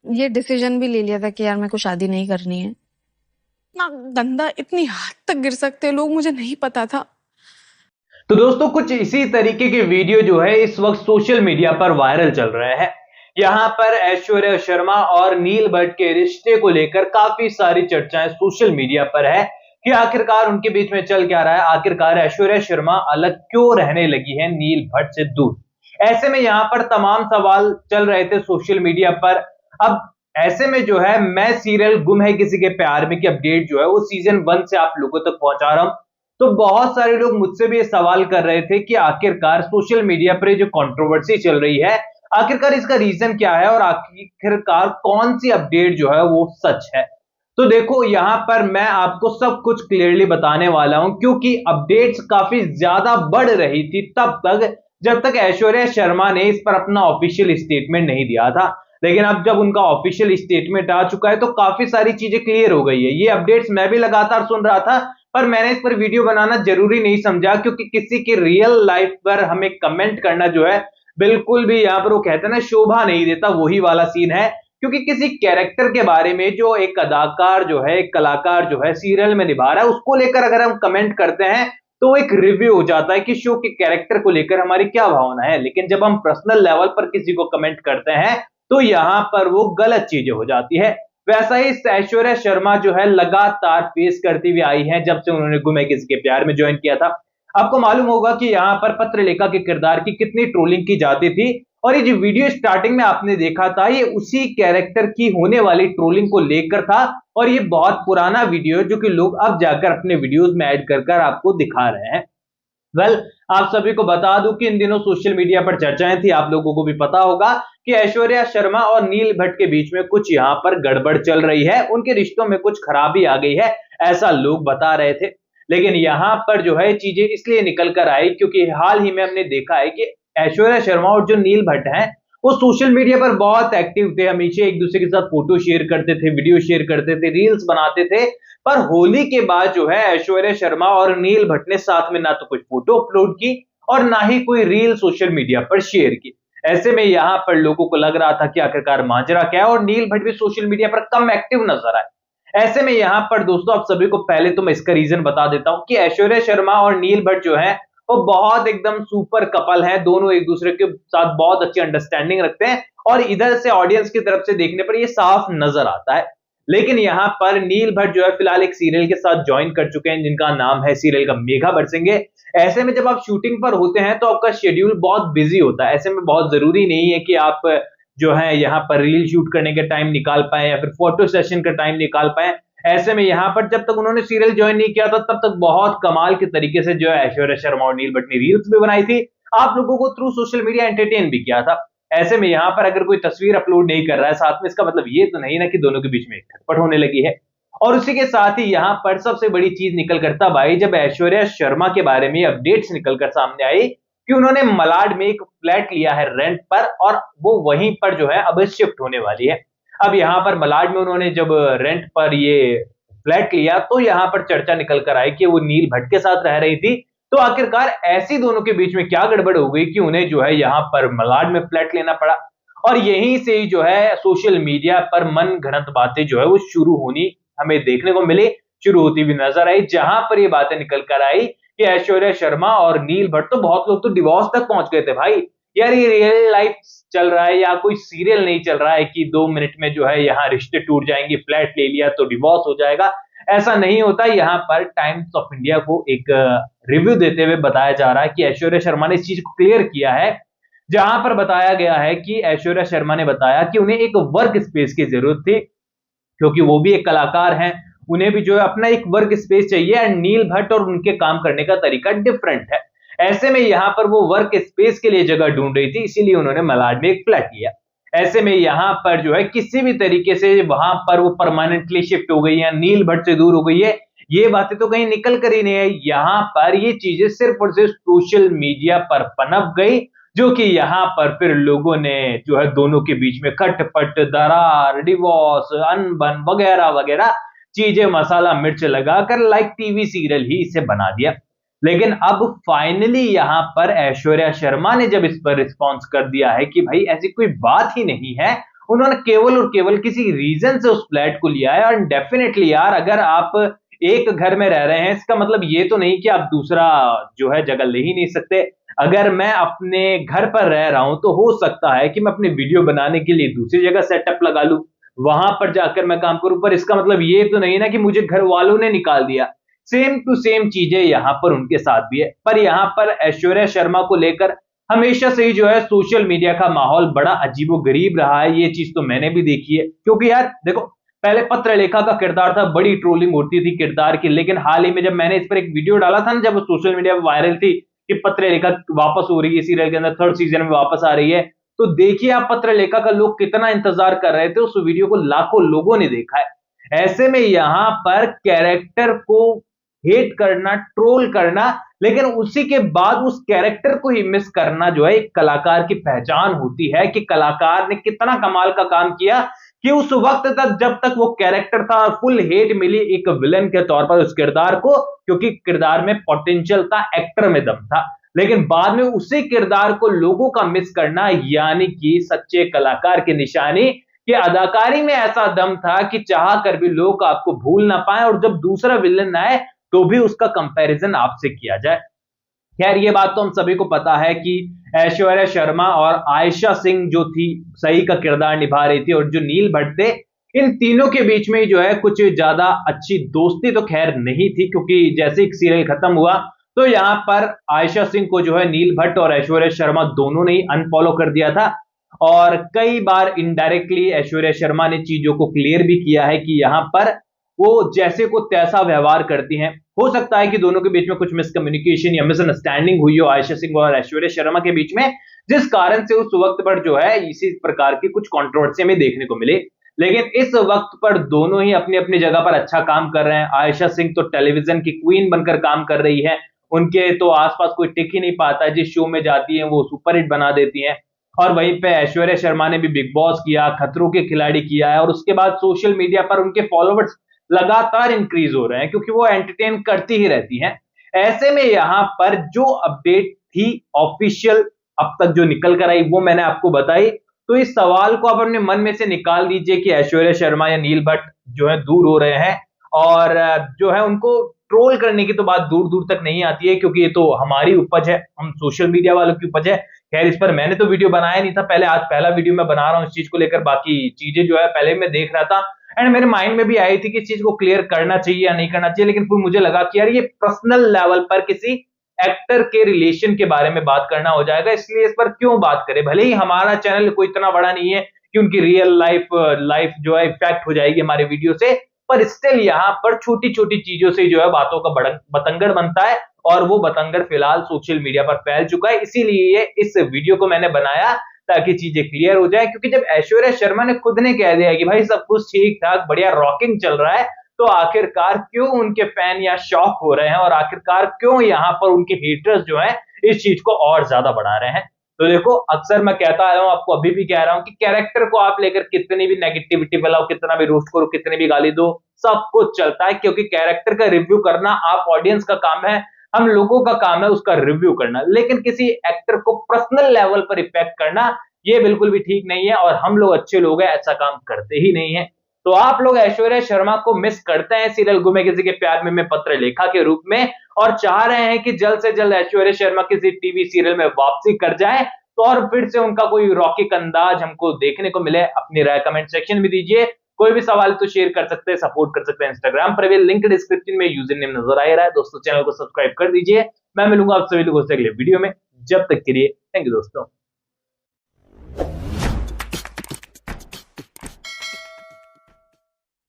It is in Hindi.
ये डिसीजन भी ले लिया था कि यार मेरे को शादी नहीं करनी है। इतना गंदा, इतनी हद तक गिर सकते हैं लोग, मुझे नहीं पता था। तो दोस्तों कुछ इसी तरीके के वीडियो जो है इस वक्त सोशल मीडिया पर वायरल चल रहे हैं। यहाँ पर ऐश्वर्या शर्मा और नील भट्ट के रिश्ते को लेकर काफी सारी चर्चाएं सोशल मीडिया पर है कि आखिरकार उनके बीच में चल क्या रहा है, आखिरकार ऐश्वर्या शर्मा अलग क्यों रहने लगी है नील भट्ट से दूर। ऐसे में यहाँ पर तमाम सवाल चल रहे थे सोशल मीडिया पर। अब ऐसे में जो है मैं सीरियल गुम है किसी के प्यार में की अपडेट जो है वो सीजन 1 से आप लोगों तक पहुंचा रहा हूं। तो बहुत सारे लोग मुझसे भी ये सवाल कर रहे थे कि आखिरकार सोशल मीडिया पर जो कंट्रोवर्सी चल रही है, आखिरकार इसका रीजन क्या है और आखिरकार कौन सी अपडेट जो है वो सच है। तो देखो यहाँ पर मैं आपको सब कुछ क्लियरली बताने वाला हूं, क्योंकि अपडेट्स काफी ज्यादा बढ़ रही थी तब तक जब तक ऐश्वर्या शर्मा ने इस पर अपना ऑफिशियल स्टेटमेंट नहीं दिया था। लेकिन अब जब उनका ऑफिशियल स्टेटमेंट आ चुका है तो काफी सारी चीजें क्लियर हो गई है। ये अपडेट्स मैं भी लगातार सुन रहा था, पर मैंने इस पर वीडियो बनाना जरूरी नहीं समझा, क्योंकि किसी की रियल लाइफ पर हमें कमेंट करना जो है बिल्कुल भी यहाँ पर वो कहते हैं ना शोभा नहीं देता, वही वाला सीन है। क्योंकि किसी कैरेक्टर के बारे में जो एक अदाकार जो है, एक कलाकार जो है सीरियल में निभा रहा है, उसको लेकर अगर हम कमेंट करते हैं तो एक रिव्यू हो जाता है कि शो के कैरेक्टर को लेकर हमारी क्या भावना है। लेकिन जब हम पर्सनल लेवल पर किसी को कमेंट करते हैं तो यहाँ पर वो गलत चीजें हो जाती है। वैसा ही ऐश्वर्या शर्मा जो है लगातार फेस करती हुई आई है जब से उन्होंने गुम है किसी के प्यार में ज्वाइन किया था। आपको मालूम होगा कि यहाँ पर पत्रलेखा के किरदार की कितनी ट्रोलिंग की जाती थी, और ये जो वीडियो स्टार्टिंग में आपने देखा था ये उसी कैरेक्टर की होने वाली ट्रोलिंग को लेकर था। और ये बहुत पुराना वीडियो है जो कि लोग अब जाकर अपने वीडियोस में ऐड कर कर आपको दिखा रहे हैं। वेल, आप सभी को बता दूं कि इन दिनों सोशल मीडिया पर चर्चाएं थी, आप लोगों को भी पता होगा कि ऐश्वर्या शर्मा और नील भट्ट के बीच में कुछ यहाँ पर गड़बड़ चल रही है, उनके रिश्तों में कुछ खराबी आ गई है, ऐसा लोग बता रहे थे। लेकिन यहाँ पर जो है चीजें इसलिए निकल कर आई क्योंकि हाल ही में हमने देखा है कि ऐश्वर्या शर्मा और जो नील भट्ट हैं वो सोशल मीडिया पर बहुत एक्टिव थे, हमेशा एक दूसरे के साथ फोटो शेयर करते थे, वीडियो शेयर करते थे, रील्स बनाते थे। पर होली के बाद जो है ऐश्वर्या शर्मा और नील भट्ट ने साथ में ना तो कुछ फोटो अपलोड की और ना ही कोई रील सोशल मीडिया पर शेयर की। ऐसे में यहाँ पर लोगों को लग रहा था कि आखिरकार माजरा क्या है, और नील भट्ट भी सोशल मीडिया पर कम एक्टिव नजर आए। ऐसे में यहाँ पर दोस्तों आप सभी को पहले तो मैं इसका रीजन बता देता हूँ कि ऐश्वर्या शर्मा और नील भट्ट जो है वो बहुत एकदम सुपर कपल है, दोनों एक दूसरे के साथ बहुत अच्छी अंडरस्टैंडिंग रखते हैं और इधर से ऑडियंस की तरफ से देखने पर ये साफ नजर आता है। लेकिन यहाँ पर नील भट्ट जो है फिलहाल एक सीरियल के साथ ज्वाइन कर चुके हैं जिनका नाम है सीरियल का मेघा बरसिंगे। ऐसे में जब आप शूटिंग पर होते हैं तो आपका शेड्यूल बहुत बिजी होता है, ऐसे में बहुत जरूरी नहीं है कि आप जो है यहाँ पर रील शूट करने का टाइम निकाल पाए या फिर फोटो सेशन का टाइम निकाल पाए। ऐसे में यहाँ पर जब तक उन्होंने सीरियल ज्वाइन नहीं किया था तब तक बहुत कमाल के तरीके से जो है ऐश्वर्या शर्मा और नील भट्ट ने रील्स भी बनाई थी, आप लोगों को थ्रू सोशल मीडिया एंटरटेन भी किया था। ऐसे में यहाँ पर अगर कोई तस्वीर अपलोड नहीं कर रहा है साथ में, इसका मतलब ये तो नहीं ना कि दोनों के बीच में एक खटपट होने लगी है। और उसी के साथ ही यहाँ पर सबसे बड़ी चीज निकल कर तब आई जब ऐश्वर्या शर्मा के बारे में अपडेट्स निकल कर सामने आई कि उन्होंने मलाड में एक फ्लैट लिया है रेंट पर और वो वहीं पर जो है अब शिफ्ट होने वाली है। अब यहाँ पर मलाड में उन्होंने जब रेंट पर ये फ्लैट लिया तो यहाँ पर चर्चा निकल कर आई कि वो नील भट्ट के साथ रह रही थी। तो आखिरकार ऐसी दोनों के बीच में क्या गड़बड़ हो गई कि उन्हें जो है यहाँ पर मलाड में फ्लैट लेना पड़ा। और यहीं से ही जो है सोशल मीडिया पर मन घड़ंत बातें जो है वो शुरू होनी हमें देखने को मिली, शुरू होती भी नजर आई, जहां पर ये बातें निकल कर आई कि ऐश्वर्या शर्मा और नील भट्ट, तो बहुत लोग तो डिवोर्स तक पहुंच गए थे भाई। यार ये रियल लाइफ चल रहा है या कोई सीरियल नहीं चल रहा है कि 2 मिनट में जो है यहाँ रिश्ते टूट जाएंगे, फ्लैट ले लिया तो डिवोर्स हो जाएगा। ऐसा नहीं होता। यहाँ पर टाइम्स ऑफ इंडिया को एक रिव्यू देते हुए बताया जा रहा है कि ऐश्वर्या शर्मा ने इस चीज को क्लियर किया है, जहां पर बताया गया है कि ऐश्वर्या शर्मा ने बताया कि उन्हें एक वर्क स्पेस की जरूरत थी, क्योंकि वो भी एक कलाकार हैं, उन्हें भी जो है अपना एक वर्क स्पेस चाहिए। एंड नील भट्ट और उनके काम करने का तरीका डिफरेंट है। ऐसे में यहाँ पर वो वर्क स्पेस के लिए जगह ढूंढ रही थी, इसीलिए उन्होंने मलाड में एक फ्लैट लिया। ऐसे में यहाँ पर जो है किसी भी तरीके से वहां पर वो परमानेंटली शिफ्ट हो गई है, नील भट्ट से दूर हो गई है, ये बातें तो कहीं निकल कर ही नहीं है। यहाँ पर ये चीजें सिर्फ और सिर्फ सोशल मीडिया पर पनप गई, जो कि यहाँ पर फिर लोगों ने जो है दोनों के बीच में खटपट, दरार, डिवोर्स, अनबन वगैरह वगैरह चीजें मसाला मिर्च लगाकर लाइक टीवी सीरियल ही इसे बना दिया। लेकिन अब फाइनली यहाँ पर ऐश्वर्या शर्मा ने जब इस पर रिस्पॉन्स कर दिया है कि भाई ऐसी कोई बात ही नहीं है, उन्होंने केवल और केवल किसी रीजन से उस फ्लैट को लिया है। और डेफिनेटली यार, अगर आप एक घर में रह रहे हैं, इसका मतलब ये तो नहीं कि आप दूसरा जो है जगह ले ही नहीं सकते। अगर मैं अपने घर पर रह रहा हूं तो हो सकता है कि मैं अपने वीडियो बनाने के लिए दूसरी जगह सेटअप लगा लूं, वहां पर जाकर मैं काम करूं, पर इसका मतलब ये तो नहीं ना कि मुझे घर वालों ने निकाल दिया। सेम टू सेम चीजें यहां पर उनके साथ भी है। पर यहां पर ऐश्वर्या शर्मा को लेकर हमेशा से ही जो है सोशल मीडिया का माहौल बड़ा अजीबोगरीब रहा है। ये चीज तो मैंने भी देखी है, क्योंकि यार देखो, पहले पत्रलेखा का किरदार था, बड़ी ट्रोलिंग होती थी किरदार की, लेकिन हाल ही में जब मैंने इस पर एक वीडियो डाला था ना, जब सोशल मीडिया पर वायरल थी कि पत्रलेखा वापस हो रही है सीरियल के अंदर, थर्ड सीजन में वापस आ रही है, तो देखिए आप पत्रलेखा का लोग कितना इंतजार कर रहे थे, उस वीडियो को लाखों लोगों ने देखा है। ऐसे में यहां पर कैरेक्टर को हेट करना, ट्रोल करना, लेकिन उसी के बाद उस कैरेक्टर को ही मिस करना जो है एक कलाकार की पहचान होती है कि कलाकार ने कितना कमाल का काम किया कि उस वक्त तक जब तक वो कैरेक्टर था, फुल हेट मिली एक विलन के तौर पर उस किरदार को, क्योंकि किरदार में पोटेंशियल था, एक्टर में दम था। लेकिन बाद में उसी किरदार को लोगों का मिस करना, यानी कि सच्चे कलाकार की निशानी कि अदाकारी में ऐसा दम था कि चाह कर भी लोग आपको भूल ना पाए, और जब दूसरा विलन आए तो भी उसका कंपैरिजन आपसे किया जाए। खैर, ये बात तो हम सभी को पता है कि ऐश्वर्या शर्मा और आयशा सिंह जो थी, सही का किरदार निभा रही थी, और जो नील भट्ट थे, इन तीनों के बीच में जो है कुछ ज्यादा अच्छी दोस्ती तो खैर नहीं थी, क्योंकि जैसे ही सीरियल खत्म हुआ तो यहां पर आयशा सिंह को जो है नील भट्ट और ऐश्वर्या शर्मा दोनों ने ही अनफॉलो कर दिया था। और कई बार इनडायरेक्टली ऐश्वर्या शर्मा ने चीजों को क्लियर भी किया है कि यहां पर वो जैसे को तैसा व्यवहार करती हैं। हो सकता है कि दोनों के बीच में कुछ मिसकम्युनिकेशन या मिसअंडरस्टैंडिंग हुई हो आयशा सिंह और ऐश्वर्या शर्मा के बीच में, जिस कारण से उस वक्त पर जो है इसी प्रकार की कुछ कंट्रोवर्सी में देखने को मिले। लेकिन इस वक्त पर दोनों ही अपनी अपनी जगह पर अच्छा काम कर रहे हैं। आयशा सिंह तो टेलीविजन की क्वीन बनकर काम कर रही है, उनके तो आसपास कोई टिक ही नहीं पाता, जिस शो में जाती है वो सुपरहिट बना देती हैं। और वहीं पे ऐश्वर्या शर्मा ने भी बिग बॉस किया, खतरों के खिलाड़ी किया है, और उसके बाद सोशल मीडिया पर उनके फॉलोवर्स लगातार इंक्रीज हो रहे हैं, क्योंकि वो एंटरटेन करती ही रहती हैं। ऐसे में यहां पर जो अपडेट थी ऑफिशियल अब तक जो निकल कर आई, वो मैंने आपको बताई। तो इस सवाल को आप अपने मन में से निकाल दीजिए कि ऐश्वर्या शर्मा या नील भट्ट जो है दूर हो रहे हैं, और जो है उनको ट्रोल करने की तो बात दूर दूर तक नहीं आती है, क्योंकि ये तो हमारी उपज है, हम सोशल मीडिया वालों की उपज है। खैर, इस पर मैंने तो वीडियो बनाया नहीं था पहले, आज पहला वीडियो मैं बना रहा हूं इस चीज को लेकर। बाकी चीजें जो है पहले मैं देख रहा था, एंड मेरे माइंड में भी आई थी कि इस चीज को क्लियर करना चाहिए या नहीं करना चाहिए, लेकिन फिर मुझे लगा कि यार ये पर्सनल लेवल पर किसी एक्टर के रिलेशन के बारे में बात करना हो जाएगा, इसलिए इस पर क्यों बात करें। भले ही हमारा चैनल कोई इतना बड़ा नहीं है कि उनकी रियल लाइफ जो है इफेक्ट हो जाएगी हमारे वीडियो से, पर स्टिल यहाँ पर छोटी छोटी चीजों से जो है बातों का बतंगड़ बनता है, और वो बतंगड़ फिलहाल सोशल मीडिया पर फैल चुका है। इसीलिए इस वीडियो को मैंने बनाया ताकि चीजें क्लियर हो जाए, क्योंकि जब ऐश्वर्या शर्मा ने खुद ने कह दिया कि भाई सब कुछ ठीक ठाक बढ़िया रॉकिंग चल रहा है, तो आखिरकार क्यों उनके फैन या शॉक हो रहे हैं, और आखिरकार क्यों यहाँ पर उनके हेटर्स जो हैं इस चीज को और ज्यादा बढ़ा रहे हैं। तो देखो, अक्सर मैं कहता आया हूं, आपको अभी भी कह रहा हूं कि कैरेक्टर को आप लेकर कितनी भी नेगेटिविटी फैलाओ, कितना भी रोस्ट करो, कितनी भी गाली दो, सब कुछ चलता है, क्योंकि कैरेक्टर का रिव्यू करना आप ऑडियंस का काम है, हम लोगों का काम है उसका रिव्यू करना। लेकिन किसी एक्टर को पर्सनल लेवल पर इफेक्ट करना ये बिल्कुल भी ठीक नहीं है, और हम लोग अच्छे लोग हैं, ऐसा काम करते ही नहीं है। तो आप लोग ऐश्वर्या शर्मा को मिस करते हैं सीरियल गुमे किसी के प्यार में पत्रलेखा के रूप में, और चाह रहे हैं कि जल्द से जल्द ऐश्वर्या शर्मा किसी टीवी सीरियल में वापसी कर जाए, तो और फिर से उनका कोई रॉकिक अंदाज हमको देखने को मिले। अपनी राय कमेंट सेक्शन में दीजिए, कोई भी सवाल तो शेयर कर सकते हैं, सपोर्ट कर सकते हैं इंस्टाग्राम पर भी, लिंक डिस्क्रिप्शन में यूजर नेम नजर आ रहा है। दोस्तों, चैनल को सब्सक्राइब कर दीजिए। मैं मिलूंगा आप सभी लोगों से अगले वीडियो में, जब तक के लिए थैंक यू दोस्तों।